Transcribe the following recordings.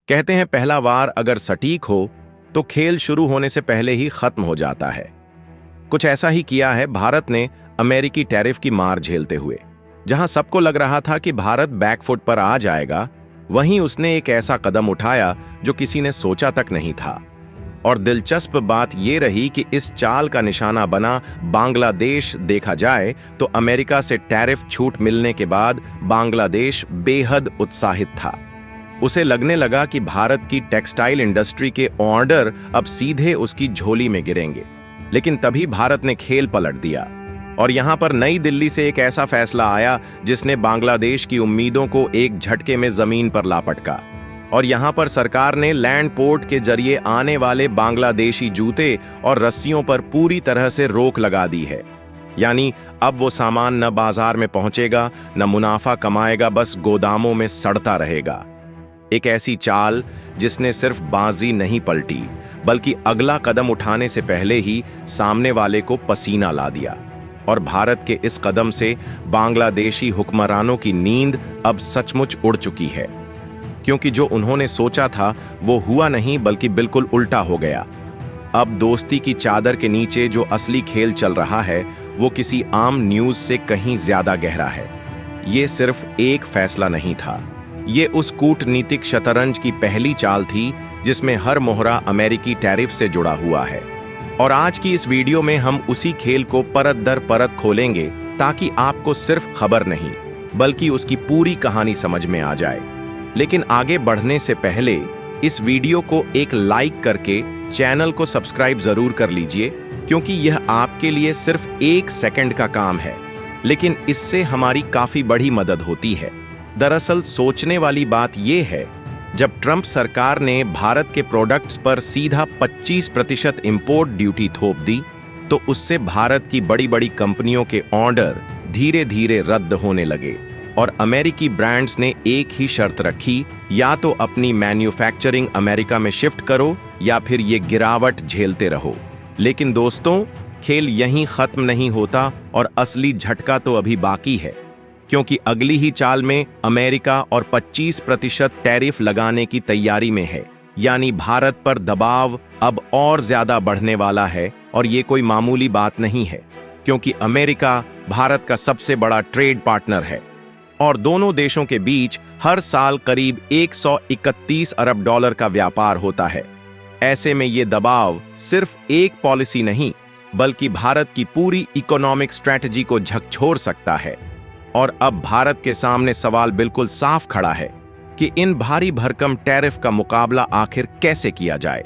कहते हैं पहला वार अगर सटीक हो तो खेल शुरू होने से पहले ही खत्म हो जाता है। कुछ ऐसा ही किया है भारत ने अमेरिकी टैरिफ की मार झेलते हुए। जहां सबको लग रहा था कि भारत बैकफुट पर आ जाएगा, वहीं उसने एक ऐसा कदम उठाया जो किसी ने सोचा तक नहीं था। और दिलचस्प बात यह रही कि इस चाल का निशाना बना बांग्लादेश। देखा जाए तो अमेरिका से टैरिफ छूट मिलने के बाद बांग्लादेश बेहद उत्साहित था। उसे लगने लगा कि भारत की टेक्सटाइल इंडस्ट्री के ऑर्डर अब सीधे उसकी झोली में गिरेंगे। लेकिन तभी भारत ने खेल पलट दिया और यहां पर नई दिल्ली से एक ऐसा फैसला आया जिसने बांग्लादेश की उम्मीदों को एक झटके में जमीन पर ला पटका। और यहां पर सरकार ने लैंड पोर्ट के जरिए आने वाले बांग्लादेशी जूते और रस्सियों पर पूरी तरह से रोक लगा दी है। यानी अब वो सामान न बाजार में पहुंचेगा, न मुनाफा कमाएगा, बस गोदामों में सड़ता रहेगा। एक ऐसी चाल जिसने सिर्फ बाजी नहीं पलटी, बल्कि अगला कदम उठाने से पहले ही सामने वाले को पसीना ला दिया। और भारत के इस कदम से बांग्लादेशी हुक्मरानों की नींद अब सचमुच उड़ चुकी है, क्योंकि जो उन्होंने सोचा था वो हुआ नहीं, बल्कि बिल्कुल उल्टा हो गया। अब दोस्ती की चादर के नीचे जो असली खेल चल रहा है वो किसी आम न्यूज से कहीं ज्यादा गहरा है। ये सिर्फ एक फैसला नहीं था, ये उस कूटनीतिक शतरंज की पहली चाल थी जिसमें हर मोहरा अमेरिकी टैरिफ से जुड़ा हुआ है। और आज की इस वीडियो में हम उसी खेल को परत दर परत खोलेंगे, ताकि आपको सिर्फ खबर नहीं बल्कि उसकी पूरी कहानी समझ में आ जाए। लेकिन आगे बढ़ने से पहले इस वीडियो को एक लाइक करके चैनल को सब्सक्राइब जरूर कर लीजिए, क्योंकि यह आपके लिए सिर्फ 1 सेकंड का काम है, लेकिन इससे हमारी काफी बड़ी मदद होती है। दरअसल सोचने वाली बात यह है, जब ट्रंप सरकार ने भारत के प्रोडक्ट्स पर सीधा 25% इंपोर्ट ड्यूटी थोप दी, तो उससे भारत की बड़ी बड़ी कंपनियों के ऑर्डर धीरे धीरे रद्द होने लगे। और अमेरिकी ब्रांड्स ने एक ही शर्त रखी, या तो अपनी मैन्युफैक्चरिंग अमेरिका में शिफ्ट करो या फिर ये गिरावट झेलते रहो। लेकिन दोस्तों, खेल यहीं खत्म नहीं होता और असली झटका तो अभी बाकी है, क्योंकि अगली ही चाल में अमेरिका और 25% टैरिफ लगाने की तैयारी में है। यानी भारत पर दबाव अब और ज्यादा बढ़ने वाला है। और ये कोई मामूली बात नहीं है, क्योंकि अमेरिका भारत का सबसे बड़ा ट्रेड पार्टनर है और दोनों देशों के बीच हर साल करीब 131 अरब डॉलर का व्यापार होता है। ऐसे में ये दबाव सिर्फ एक पॉलिसी नहीं, बल्कि भारत की पूरी इकोनॉमिक स्ट्रेटजी को झकझोर सकता है। और अब भारत के सामने सवाल बिल्कुल साफ खड़ा है कि इन भारी भरकम टैरिफ का मुकाबला आखिर कैसे किया जाए,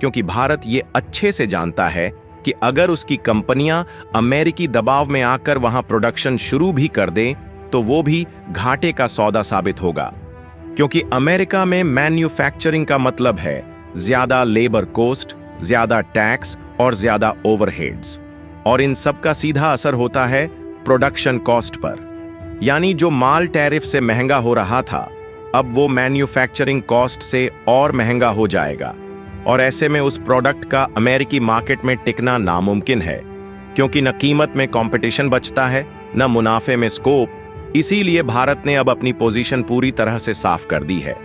क्योंकि भारत ये अच्छे से जानता है कि अगर उसकी कंपनियां अमेरिकी दबाव में आकर वहां प्रोडक्शन शुरू भी कर दें, तो वो भी घाटे का सौदा साबित होगा। क्योंकि अमेरिका में मैन्युफैक्चरिंग का मतलब है ज्यादा लेबर कॉस्ट, ज्यादा टैक्स और ज्यादा ओवरहेड्स। और इन सब का सीधा असर होता है प्रोडक्शन कॉस्ट पर। यानी जो माल टैरिफ से महंगा हो रहा था, अब वो मैन्युफैक्चरिंग कॉस्ट से और महंगा हो जाएगा। और ऐसे में उस प्रोडक्ट का अमेरिकी मार्केट में टिकना नामुमकिन है, क्योंकि न कीमत में कंपटीशन बचता है, न मुनाफे में स्कोप। इसीलिए भारत ने अब अपनी पोजीशन पूरी तरह से साफ कर दी है।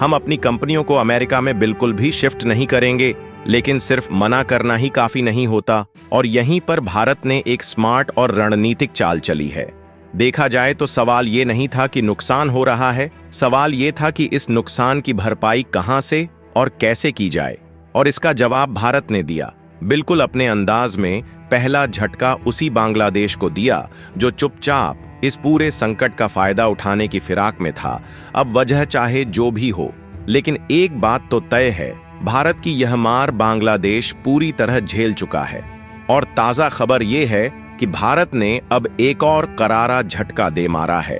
हम अपनी कंपनियों को अमेरिका में बिल्कुल भी शिफ्ट नहीं करेंगे, लेकिन सिर्फ मना करना ही काफी नहीं होता। और यहीं पर भारत ने एक स्मार्ट और रणनीतिक चाल चली है। देखा जाए तो सवाल ये नहीं था कि नुकसान हो रहा है, सवाल ये था कि इस नुकसान की भरपाई कहां से और कैसे की जाए। और इसका जवाब भारत ने दिया, बिल्कुल अपने अंदाज में। पहला झटका उसी बांग्लादेश को दिया जो चुपचाप इस पूरे संकट का फायदा उठाने की फिराक में था। अब वजह चाहे जो भी हो, लेकिन एक बात तो तय है, भारत की यह मार बांग्लादेश पूरी तरह झेल चुका है। और ताजा खबर यह है कि भारत ने अब एक और करारा झटका दे मारा है।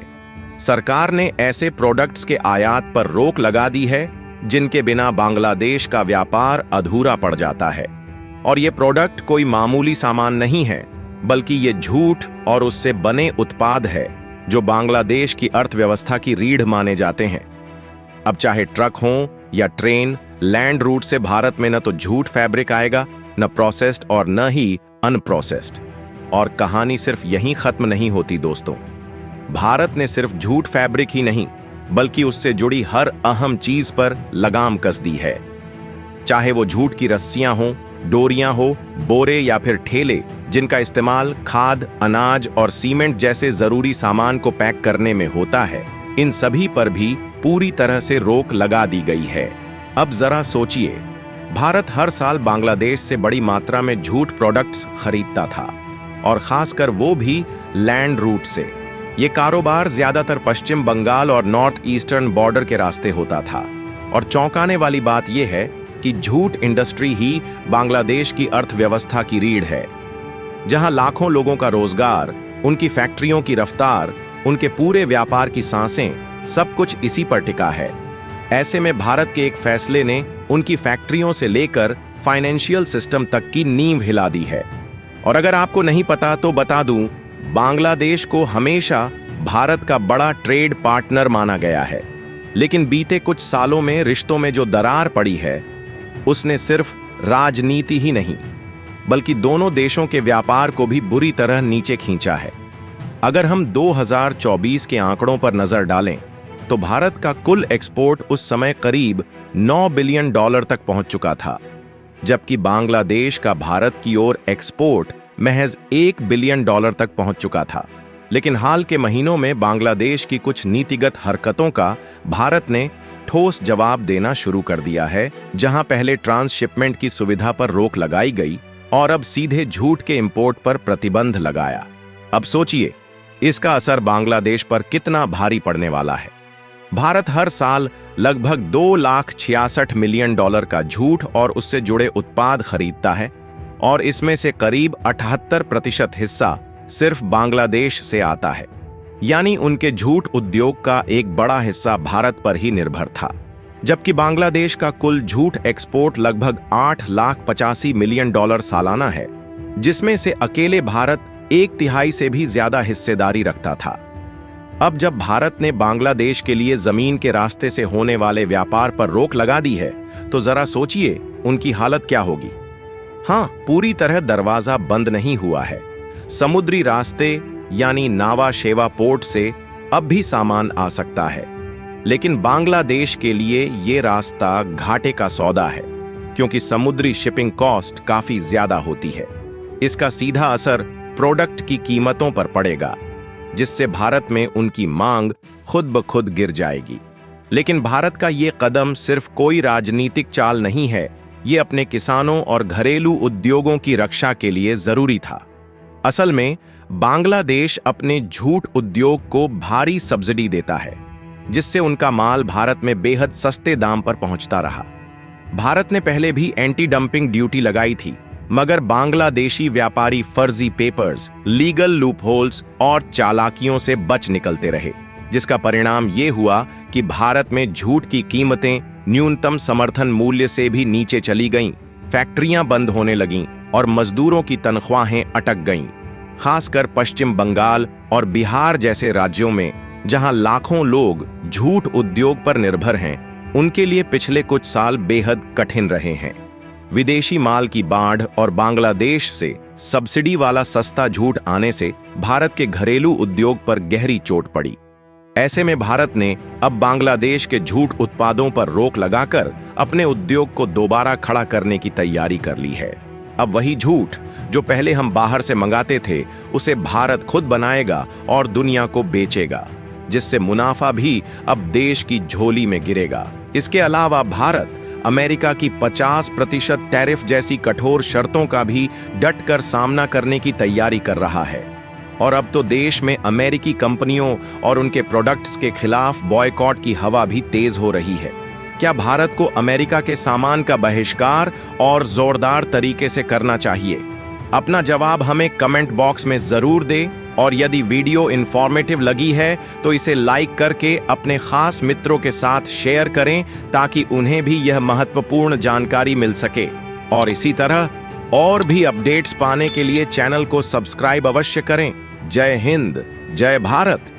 सरकार ने ऐसे प्रोडक्ट्स के आयात पर रोक लगा दी है जिनके बिना बांग्लादेश का व्यापार अधूरा पड़ जाता है। और ये प्रोडक्ट कोई मामूली सामान नहीं है, बल्कि ये झूठ और उससे बने उत्पाद है जो बांग्लादेश की अर्थव्यवस्था की रीढ़ माने जाते हैं। अब चाहे ट्रक हो या ट्रेन, लैंड रूट से भारत में न तो झूठ फैब्रिक आएगा, न प्रोसेस्ड और न ही अनप्रोसेस्ड। और कहानी सिर्फ यहीं खत्म नहीं होती दोस्तों। भारत ने सिर्फ झूठ फैब्रिक ही नहीं, बल्कि उससे जुड़ी हर अहम चीज पर लगाम कस दी है। चाहे वो झूठ की रस्सियां हों, डोरियां हो, बोरे या फिर ठेले जिनका इस्तेमाल खाद, अनाज और सीमेंट जैसे जरूरी सामान को पैक करने में होता है, इन सभी पर भी पूरी तरह से रोक लगा दी गई है। अब जरा सोचिए, भारत हर साल बांग्लादेश से बड़ी मात्रा में झूठ प्रोडक्ट्स खरीदता था, और खासकर वो भी लैंड रूट से। ये कारोबार ज्यादातर पश्चिम बंगाल और नॉर्थ ईस्टर्न बॉर्डर के रास्ते होता था। और चौंकाने वाली बात यह है कि झूठ इंडस्ट्री ही बांग्लादेश की अर्थव्यवस्था की रीढ़ है, जहां लाखों लोगों का रोजगार, उनकी फैक्ट्रियों की रफ्तार, उनके पूरे व्यापार की सांसें, सब कुछ इसी पर टिका है। ऐसे में भारत के एक फैसले ने उनकी फैक्ट्रियों से लेकर फाइनेंशियल सिस्टम तक की नींव हिला दी है। और अगर आपको नहीं पता तो बता दूं, बांग्लादेश को हमेशा भारत का बड़ा ट्रेड पार्टनर माना गया है, लेकिन बीते कुछ सालों में रिश्तों में जो दरार पड़ी है, उसने सिर्फ राजनीति ही नहीं बल्कि दोनों देशों के व्यापार को भी बुरी तरह नीचे खींचा है। अगर हम 2024 के आंकड़ों पर नजर डालें तो भारत का कुल एक्सपोर्ट उस समय करीब $9 बिलियन तक पहुंच चुका था, जबकि बांग्लादेश का भारत की ओर एक्सपोर्ट महज $1 बिलियन तक पहुंच चुका था। लेकिन हाल के महीनों में बांग्लादेश की कुछ नीतिगत हरकतों का भारत ने ठोस जवाब देना शुरू कर दिया है, जहां पहले ट्रांसशिपमेंट की सुविधा पर रोक लगाई गई और अब सीधे झूठ के इंपोर्ट पर प्रतिबंध लगाया। अब सोचिए, इसका असर बांग्लादेश पर कितना भारी पड़ने वाला है। भारत हर साल लगभग $2,66 मिलियन का झूठ और उससे जुड़े उत्पाद खरीदता है, और इसमें से करीब 78% हिस्सा सिर्फ बांग्लादेश से आता है। यानी उनके झूठ उद्योग का एक बड़ा हिस्सा भारत पर ही निर्भर था। जबकि बांग्लादेश का कुल झूठ एक्सपोर्ट लगभग $8,85 मिलियन सालाना है, जिसमें से अकेले भारत 1/3 से भी ज्यादा हिस्सेदारी रखता था। अब जब भारत ने बांग्लादेश के लिए जमीन के रास्ते से होने वाले व्यापार पर रोक लगा दी है, तो जरा सोचिए उनकी हालत क्या होगी। हाँ, पूरी तरह दरवाजा बंद नहीं हुआ है। समुद्री रास्ते यानी नावा शेवा पोर्ट से अब भी सामान आ सकता है, लेकिन बांग्लादेश के लिए ये रास्ता घाटे का सौदा है, क्योंकि समुद्री शिपिंग कॉस्ट काफी ज्यादा होती है। इसका सीधा असर प्रोडक्ट की कीमतों पर पड़ेगा, जिससे भारत में उनकी मांग खुद ब खुद गिर जाएगी। लेकिन भारत का ये कदम सिर्फ कोई राजनीतिक चाल नहीं है, ये अपने किसानों और घरेलू उद्योगों की रक्षा के लिए जरूरी था। असल में बांग्लादेश अपने झूठ उद्योग को भारी सब्सिडी देता है, जिससे उनका माल भारत में बेहद सस्ते दाम पर पहुंचता रहा। भारत ने पहले भी एंटी डंपिंग ड्यूटी लगाई थी, मगर बांग्लादेशी व्यापारी फर्जी पेपर्स, लीगल लूपहोल्स और चालाकियों से बच निकलते रहे, जिसका परिणाम ये हुआ कि भारत में झूठ की कीमतें न्यूनतम समर्थन मूल्य से भी नीचे चली गईं, फैक्ट्रियां बंद होने लगीं और मजदूरों की तनख्वाहें अटक गईं। खासकर पश्चिम बंगाल और बिहार जैसे राज्यों में, जहां लाखों लोग झूठ उद्योग पर निर्भर हैं, उनके लिए पिछले कुछ साल बेहद कठिन रहे हैं। विदेशी माल की बाढ़ और बांग्लादेश से सब्सिडी वाला सस्ता झूठ आने से भारत के घरेलू उद्योग पर गहरी चोट पड़ी। ऐसे में भारत ने अब बांग्लादेश के झूठ उत्पादों पर रोक लगाकर अपने उद्योग को दोबारा खड़ा करने की तैयारी कर ली है। अब वही झूठ जो पहले हम बाहर से मंगाते थे, उसे भारत खुद बनाएगा और दुनिया को बेचेगा, जिससे मुनाफा भी अब देश की झोली में गिरेगा। इसके अलावा भारत अमेरिका की 50% टैरिफ जैसी कठोर शर्तों का भी डटकर सामना करने की तैयारी कर रहा है। और अब तो देश में अमेरिकी कंपनियों और उनके प्रोडक्ट्स के खिलाफ बॉयकॉट की हवा भी तेज हो रही है। क्या भारत को अमेरिका के सामान का बहिष्कार और जोरदार तरीके से करना चाहिए? अपना जवाब हमें कमेंट बॉक्स में जरूर दें, और यदि वीडियो इंफॉर्मेटिव लगी है तो इसे लाइक करके अपने खास मित्रों के साथ शेयर करें, ताकि उन्हें भी यह महत्वपूर्ण जानकारी मिल सके। और इसी तरह और भी अपडेट्स पाने के लिए चैनल को सब्सक्राइब अवश्य करें। जय हिंद, जय भारत।